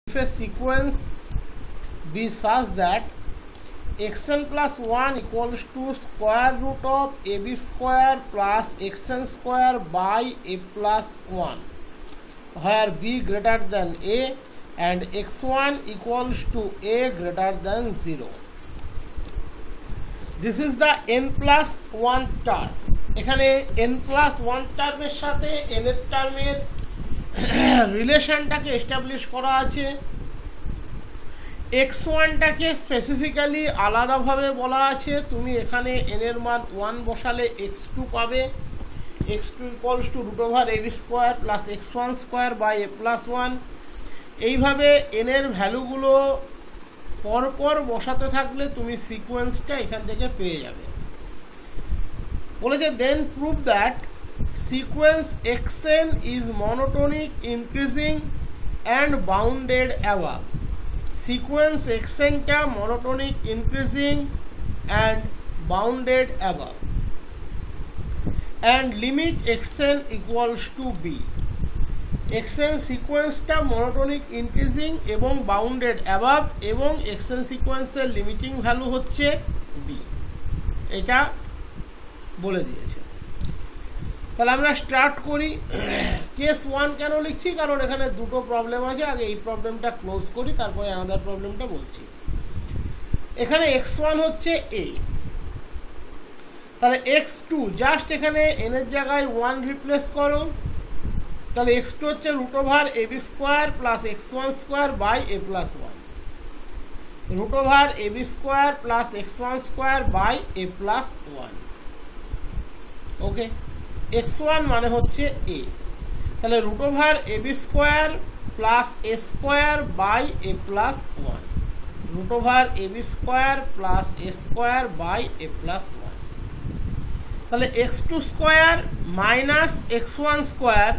if a sequence be such that xn plus 1 equals to square root of ab square plus xn square by a plus 1, where b greater than a and x1 equals to a greater than 0. This is the n plus 1 term. এখানে n plus 1 টার্মের সাথে n এর টার্মের রিলেশনটাকে establish করা আছে। x1টাকে specifically আলাদাভাবে বলা আছে। তুমি এখানে n এর মান 1 বসালে x2 পাবে। x2 equals to root over ab square plus x1 square by a plus 1। এইভাবে n এর ভ্যালুগুলো পরপর বসাতে থাকলে তুমি সিকোয়েন্সটা এখান থেকে পেয়ে যাবে। বলেছে then prove that sequence xn is monotonic increasing and bounded above. Sequence xnটা monotonic increasing and bounded above and limit xn equals to b। xn সিকোয়েন্সটা মনোটোনিক ইনক্রিজিং এবং বাউন্ডেড অ্যাবাভ এবং xn সিকোয়েন্সের লিমিটিং ভ্যালু হচ্ছে b, এটা বলে দিয়েছে। তাহলে আমরা স্টার্ট করি। কেস 1 কেন লিখছি, কারণ এখানে দুটো প্রবলেম আছে। আগে এই প্রবলেমটা ক্লোজ করি, তারপরে আনাদার প্রবলেমটা বলছি। এখানে x1 হচ্ছে a, তাহলে x2 জাস্ট এখানে n এর জায়গায় 1 রিপ্লেস করো। তাহলে x2 হচ্ছে root over ab square plus x1 square by a plus 1, root over ab square plus x1 square by a plus 1। Okay, x1 মানে হচ্ছে a, তাহলে root over ab square plus a square by a plus 1, root over ab square plus a square by a plus 1। তাহলে x2 square minus x1 square,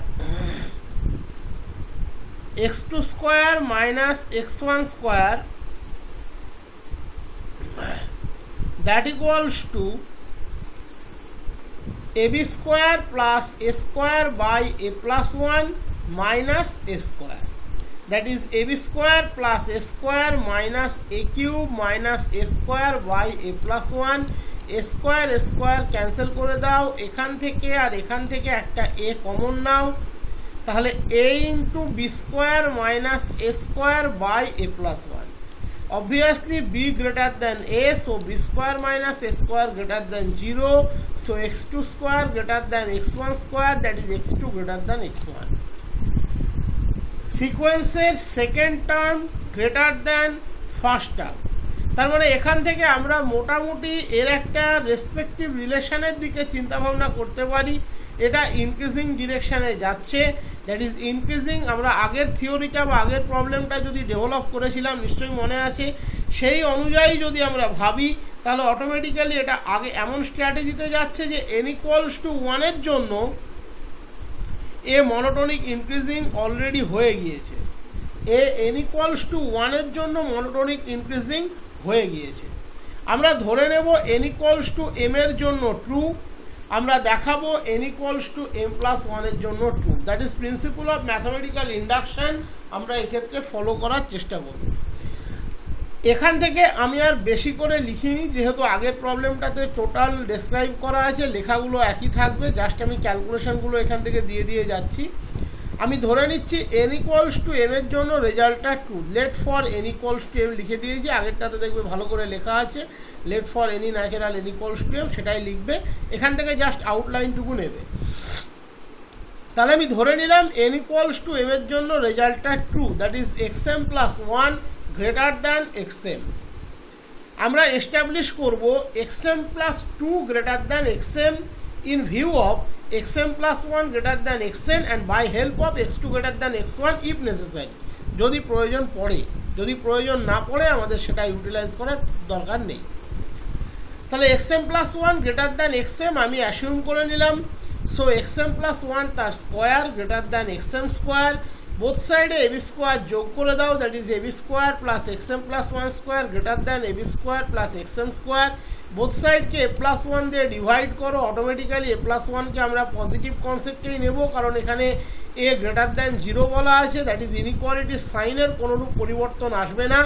x2 square minus x1 square, that equals to ab square plus a square by a plus 1 minus a square, that is ab square plus a square minus a cube minus a square by a plus 1। a square cancel করে দাও, এখান থেকে আর এখান থেকে একটা a common নাও, তাহলে a into b square minus a square by a plus 1। Obviously b greater than a, so b square minus a square greater than 0, so x2 square greater than x1 square, that is x2 greater than x1। সিকোয়েন্সের second term greater than first term, তার মানে এখান থেকে আমরা মোটামুটি এর একটা respective রিলেশনের দিকে চিন্তা ভাবনা করতে পারি। এটা ইনক্রিজিং ডিরেকশনে যাচ্ছে, দ্যাট ইজ ইনক্রিজিং। আমরা আগের থিওরিটা বা আগের প্রবলেমটা যদি ডেভেলপ করেছিলাম নিশ্চয়ই মনে আছে, সেই অনুযায়ী যদি আমরা ভাবি তাহলে অটোমেটিক্যালি এটা আগে এমন স্ট্র্যাটেজিতে যাচ্ছে যে n ইকুয়ালস টু 1 এর জন্য এ মনোটোনিক ইনক্রিজিং অলরেডি হয়ে গিয়েছে, n ইকুয়ালস টু 1 এর জন্য মনোটোনিক ইনক্রিজিং হয়ে গিয়েছে। আমরা ধরে নেব n ইকুয়ালস টু m এর জন্য ট্রু, আমরা দেখাবো n equals to m plus 1 এর জন্য true. That is principle of mathematical induction, আমরা এক্ষেত্রে ফলো করার চেষ্টা করব। এখান থেকে আমি আর বেশি করে লিখিনি, যেহেতু আগের প্রবলেমটাতে টোটাল ডেসক্রাইব করা আছে, লেখাগুলো একই থাকবে, জাস্ট আমি ক্যালকুলেশনগুলো এখান থেকে দিয়ে দিয়ে যাচ্ছি। আমি ধরে নিচ্ছি n ইকুয়ালস টু m এর জন্য রেজাল্টটা true. Let for n equals to m লিখে দিয়েছি, আগেরটাতে দেখবে ভালো করে লেখা আছে let for any natural n equals to m, সেটাই লিখবে। এখান থেকে জাস্ট আউটলাইনটুকু নেবে। তাহলে আমি ধরে নিলাম n ইকুয়ালস টু m এর জন্য রেজাল্টটা true, that is xm plus 1 greater than xm। আমরা এস্টাবলিশ করব xm plus 2 greater than xm in view of xm plus 1 greater than xn and by help of x2 greater than x1 if necessary, যদি প্রয়োজন পড়ে। যদি প্রয়োজন না পড়ে আমাদের সেটা ইউটিলাইজ করার দরকার নেই। তাহলে xm plus 1 greater than xm আমি অ্যাসিউম করে নিলাম, সো xm plus 1 তার square greater than xm square, both সাইডে ab স্কোয়ার যোগ করে দাও, that is ab square plus xm plus 1 square greater than ab square plus xm square. Both সাইডকে a plus 1 দিয়ে ডিভাইড করো, অটোমেটিক্যালি a প্লাস 1কে আমরা positive কনসেপ্টেই নেব, কারণ এখানে a গ্রেটার দ্যান 0 বলা আছে, দ্যাট ইজ ইনইকুয়ালিটির সাইনের কোনোরূপ পরিবর্তন আসবে না।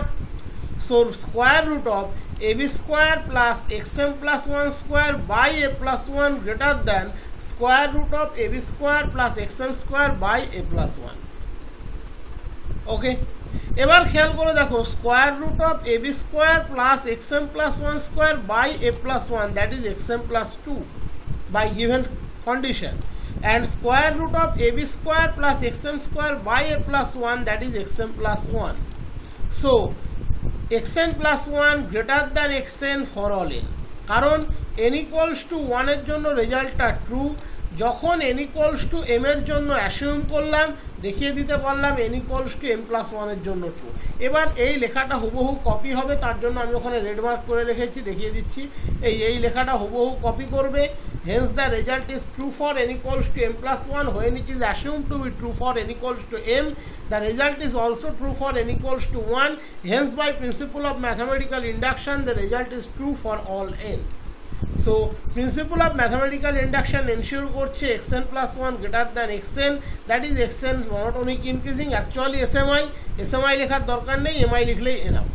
So square root of ab square plus xm plus 1 square by a plus 1 greater than square root of ab square plus xm square by a plus 1. ওকে, এবার খেয়াল করে দেখো square root of ab square plus xm plus 1 square by a plus 1, that is xm plus 2 by given condition, and square root of ab square plus xm square by a plus 1, that is xm plus 1. So xn plus 1 greater than xn for all n, কারণ n equals to 1 এর জন্য রেজাল্টটা true, যখন n equals to m এর জন্য assume করলাম, দেখিয়ে দিতে পারলাম n equals to m plus 1 এর জন্য ট্রু। এবার এই লেখাটা হুবহু কপি হবে, তার জন্য আমি ওখানে রেড মার্ক করে রেখেছি, দেখিয়ে দিচ্ছি। এই লেখাটা হুবহু কপি করবে, hence the result is true for n equals to m plus 1 when it is assumed to be true for n equals to m, the result is also true for n equals to 1, hence by principle of mathematical induction the result is true for all n. So principle of mathematical induction ensure করছে xn plus 1 greater than xn, that is xn monotonic increasing, actually SMI লেখার দরকার নেই, mi লিখলেই enough.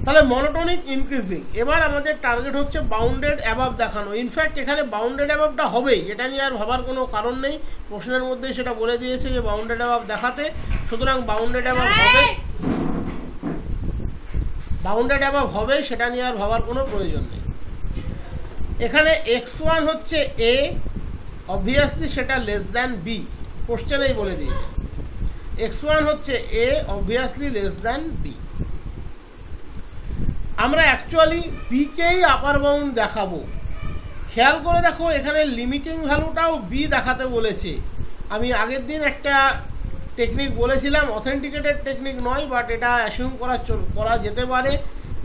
তাহলে monotonic increasing. এবার আমাদের target হচ্ছে bounded above দেখানো। ইনফ্যাক্ট এখানে বাউন্ডেড অ্যাবাভটা হবেই, এটা নিয়ে আর ভাবার কোনো কারণ নেই, প্রশ্নের মধ্যেই সেটা বলে দিয়েছে যে বাউন্ডেড অ্যাবাভ দেখাতে, সুতরাং বাউন্ডেড অ্যাবাভ হবে, বাউন্ডেড অ্যাবাভ হবে, সেটা নিয়ে আর ভাবার কোনো প্রয়োজন নেই। এখানে x1 হচ্ছে a, অবভিয়াসলি সেটা লেস দ্যান b, কোশ্চেনেই বলে দিয়েছে x1 হচ্ছে a, obviously less than b। আমরা অ্যাকচুয়ালি b কেই আপার বাউন্ড দেখাবো। খেয়াল করে দেখো এখানে লিমিটিং ভ্যালুটাও b দেখাতে বলেছে। আমি আগের দিন একটা টেকনিক বলেছিলাম, অথেন্টিকেটেড টেকনিক নয়, বাট এটা অ্যাসিউম করা যেতে পারে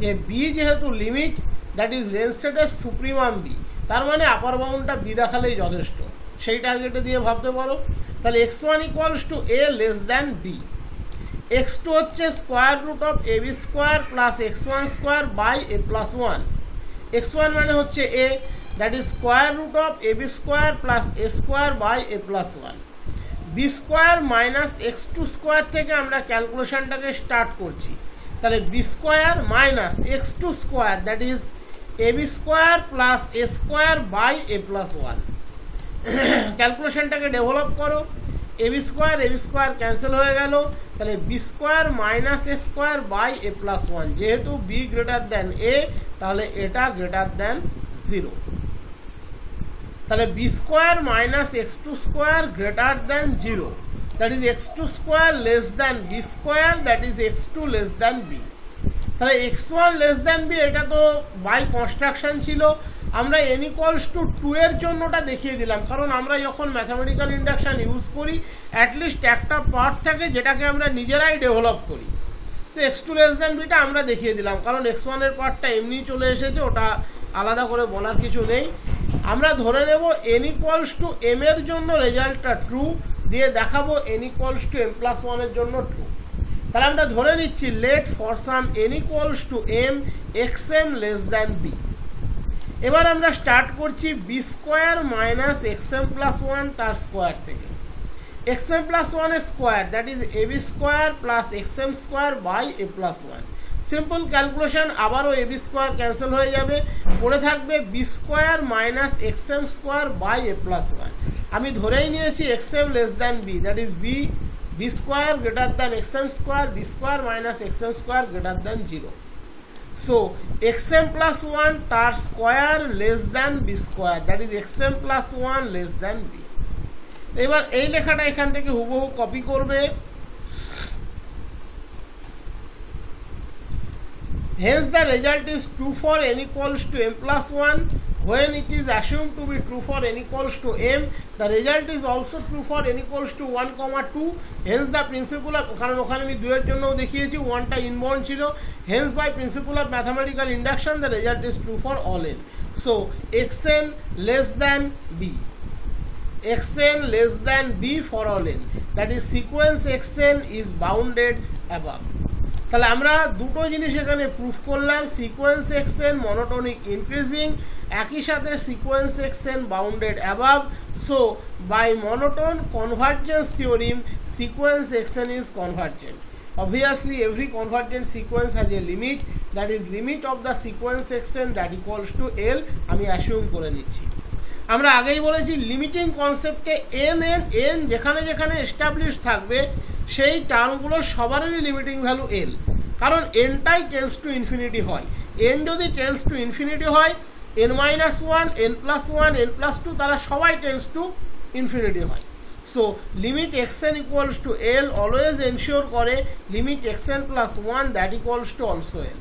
যে b যেহেতু লিমিট, দ্যাট ইজ রেঞ্জ সেটের সুপ্রিমাম বি, তার মানে আপার বাউন্ডটা বি দেখালেই যথেষ্ট, সেই টার্গেটে দিয়ে ভাবতে পারো। তাহলে x1 equals to a less than b, x2 হচ্ছে square root of ab square plus x1 square by a plus 1, x1 মানে হচ্ছে a, that is square root of ab square plus a square by a plus 1, b square minus x2 square থেকে আমরা ক্যালকুলেশনটাকে start করছি। তাহলে b square minus x2 square, that is ab square plus a square by a plus 1। ক্যালকুলেশনটাকে develop করো, ab square cancel হয়ে গেল, তাহলে b square minus a square by a plus 1, যেহেতু b গ্রেটার দ্যান a, তাহলে এটা greater than 0। তাহলে b square minus x2 square greater than 0, that is x2 square less than b square, that is x2 less than b। তাহলে x1 less than b, এটা তো by construction ছিল, আমরা n equals two 2 এর জন্যটা দেখিয়ে দিলাম, কারণ আমরা যখন ম্যাথামেটিক্যাল ইন্ডাকশন ইউজ করি অ্যাটলিস্ট একটা পার্ট থাকে যেটাকে আমরা নিজেরাই ডেভেলপ করি, তো x2 লেস দ্যান বিটা আমরা দেখিয়ে দিলাম, কারণ x1 এর পার্টটা এমনি চলে এসেছে, ওটা আলাদা করে বলার কিছু নেই। আমরা ধরে নেব n ইকুয়ালস টু m এর জন্য রেজাল্টটা ট্রু, দিয়ে দেখাবো n equals to m plus 1 এর জন্য ট্রু। তাহলে আমরা ধরে নিচ্ছি let for some n equals to m xm less than b। এবার আমরা স্টার্ট করছি b square minus xm plus 1 তার স্কোয়ার থেকে, xm প্লাস 1 এর square, that is ab square plus xm square by a plus 1। Simple calculation, আবারও ab square cancel হয়ে যাবে, পড়ে থাকবে b square minus xm square by a plus 1। আমি ধরেই নিয়েছি xm less than b, that is b square greater than xm square, b square minus xm square greater than 0। So xm plus 1 তার square less than b square, that is xm plus 1 less than b। এবার এই লেখাটা এখান থেকে হুবহু copy করবে, hence the result is true for n equals to m plus 1 when it is assumed to be true for n equals to m, the result is also true for n equals to 1, 2, hence the principle of, কারণ ওখানে আমি 2 এর জন্যও দেখিয়েছি, 1টা inbound ছিল, hence by principle of mathematical induction the result is true for all n, so xn less than b। xn less than b for all n, that is sequence xn is bounded above. তাহলে আমরা দুটো জিনিস এখানে proof করলাম, sequence XN monotonic increasing, একই সাথে sequence x n bounded above. So by monotone convergence theorem sequence x n is convergent. Obviously every convergent sequence has a limit, that is limit of the sequence xn that equals to L, আমি assume করে নিচ্ছি। আমরা আগেই বলেছি limiting কনসেপ্টে n যেখানে যেখানে establish থাকবে সেই টার্মগুলো সবারই লিমিটিং ভ্যালু L, কারণ nটাই টেন্স টু ইনফিনিটি হয়। n যদি টেন্স টু ইনফিনিটি হয় n-1, n+1, n+2 তারা সবাই টেন্স টু ইনফিনিটি হয়। So limit xn equals to L always ensure করে limit xn plus 1 that equals to also L।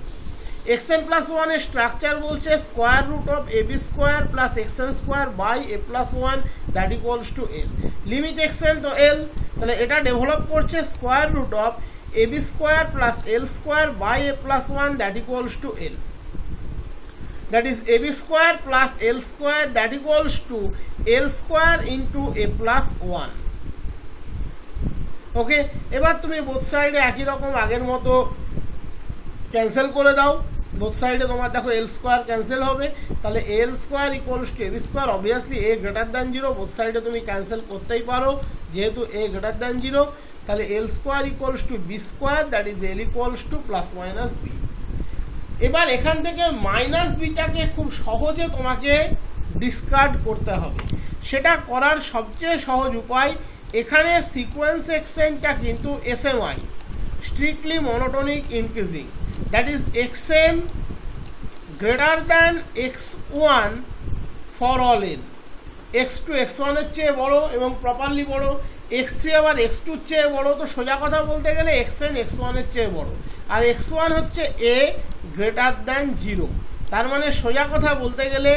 xn plus 1 এর structure বলছে square root of ab square plus xn square by a plus 1 that equals to L। Limit xn তো L, তাহলে এটা develop করছে square root of ab square plus L square by a plus 1 that equals to L। That is ab square plus L square that equals to L square into a plus 1. ওকে, এবার তুমি both সাইডে একই রকম আগের মতো cancel করে দাও। Both সাইডে তোমার দেখো L স্কোয়ার ক্যান্সেল হবে, তাহলে L square equals to ab square. Obviously a greater than 0, both সাইডে তুমি ক্যান্সেল করতেই পারো যেহেতু a গ্রেটার দ্যান 0। তাহলে L square equals to b square, that is L equals to plus minus b। এবার এখান থেকে মাইনাস বিটাকে খুব সহজে তোমাকে ডিসকার্ড করতে হবে। সেটা করার সবচেয়ে সহজ উপায়, এখানে সিকোয়েন্স এক্সএনটা কিন্তু SMI, strictly monotonic increasing, that is xn greater than x1 for all n। x2 x1 এর চেয়ে বড় এবং প্রপারলি বড়, x3 আবার x2 এর চেয়ে বড়। তো সোজা কথা বলতে গেলে xn x1 এর চেয়ে বড়, আর x1 হচ্ছে a গ্রেটার দ্যান 0। তার মানে সোজা কথা বলতে গেলে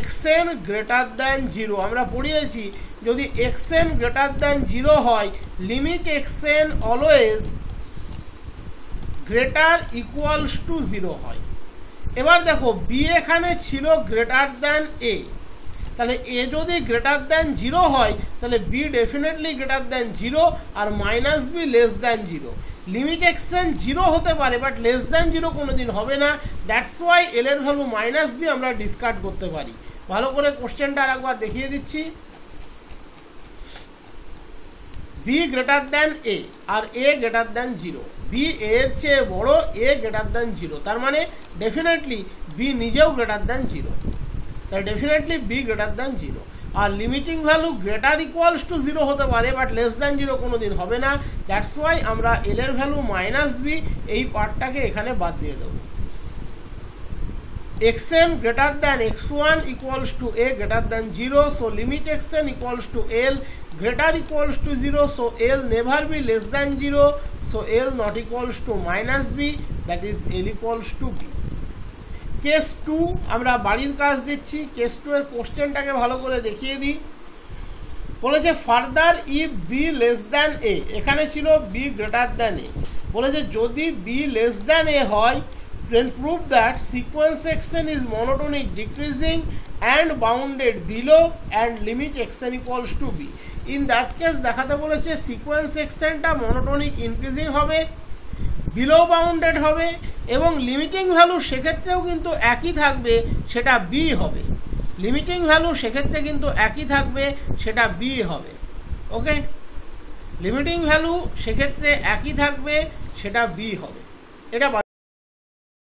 xn গ্রেটার দ্যান 0। আমরা পড়িয়েছি যদি xn গ্রেটার দ্যান 0 হয় limit xn always greater equals to 0 হয়। এবার দেখো b এখানে ছিল গ্রেটার দ্যান a, তাহলে a যদি গ্রেটার দ্যান 0 হয় তাহলে b ডেফিনেটলি গ্রেটার দ্যান 0 আর minus b less than 0। Limit xn 0 হতে পারে বাট লেস দ্যান 0 কোনোদিন হবে না। দ্যাটস ওয়াই l এর ভ্যালু মাইনাস b আমরা ডিসকার্ড করতে পারি। ভালো করে কোশ্চেনটা আরেকবার দেখিয়ে দিচ্ছি। b গ্রেটার দ্যান a আর a গ্রেটার দ্যান 0, b এর চেয়ে বড়, a গ্রেটার দ্যান 0, তার মানে ডেফিনেটলি b নিজেও গ্রেটার দ্যান 0, তাই ডেফিনেটলি b গ্রেটার দ্যান 0। আর limiting value greater equals to 0 হতে পারে বাট লেস দ্যান 0 কোনোদিন হবে না। দ্যাটস ওয়াই আমরা l এর ভ্যালু মাইনাস b এই পার্টটাকে এখানে বাদ দিয়ে দেবো। xn greater than x1 equals to a greater than 0, so limit xn equals to L greater equals to 0, so L never be less than 0, so L not equals to minus b, that is L equals to b। Case 2 আমরা বাড়ির কাজ দিচ্ছি। Case 2 এর কোশ্চেনটাকে ভালো করে দেখিয়ে দিই। বলেছে further if B less than A, এখানে ছিল বি গ্রেটার দ্যান এ, বলেছে যদি বি লেস দ্যান এ হয় then prove that sequence xn is monotonic decreasing and bounded below and limit xn equals to b। in that case দেখাতে বলেছে sequence xn টা monotonic increasing হবে, below bounded হবে এবং limiting value সেক্ষেত্রেও কিন্তু একই থাকবে, সেটা b হবে। লিমিটিং ভ্যালু সেক্ষেত্রে কিন্তু একই থাকবে, সেটা b হবে। ওকে, লিমিটিং ভ্যালু সেক্ষেত্রে একই থাকবে, সেটা b হবে। এটা